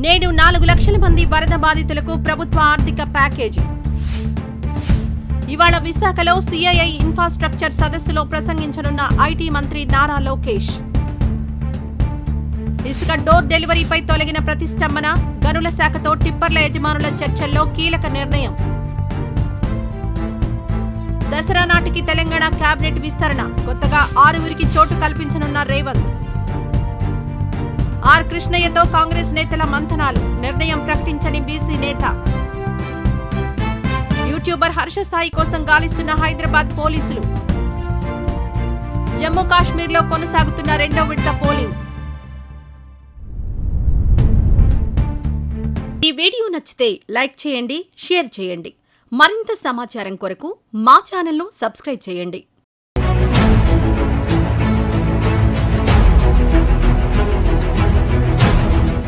నేడు 4 లక్షల మంది వరద బాధితులకు ప్రభుత్వ ఆర్థిక ప్యాకేజీ. ఇవాళ విశాఖలో సిఐఐ ఇన్ఫ్రాస్ట్రక్చర్ సదస్సులో ప్రసంగించనున్న ఐటీ మంత్రి నారా లోకేష్. ఇసుక డోర్ డెలివరీపై తొలగిన ప్రతిష్టంభన, గనుల శాఖతో టిప్పర్ల యజమానుల చర్చల్లో కీలక నిర్ణయం. దసరా నాటికి తెలంగాణ కేబినెట్ విస్తరణ, కొత్తగా 6 చోటు కల్పించనున్న రేవంత్. ఆర్ కృష్ణయ్యతో కాంగ్రెస్ నేతల మంథనాలు, నిర్ణయం ప్రకటించని బీసీ నేత. యూట్యూబర్ హర్ష సాయి కోసం గాలిస్తున్న హైదరాబాద్ పోలీసులు. జమ్మూ కాశ్మీర్లో కొనసాగుతున్న 2వ విడత పోలింగ్. ఈ వీడియో నచ్చితే లైక్ చేయండి, షేర్ చేయండి. మరింత సమాచారం కొరకు మా ఛానల్ను సబ్స్క్రైబ్ చేయండి.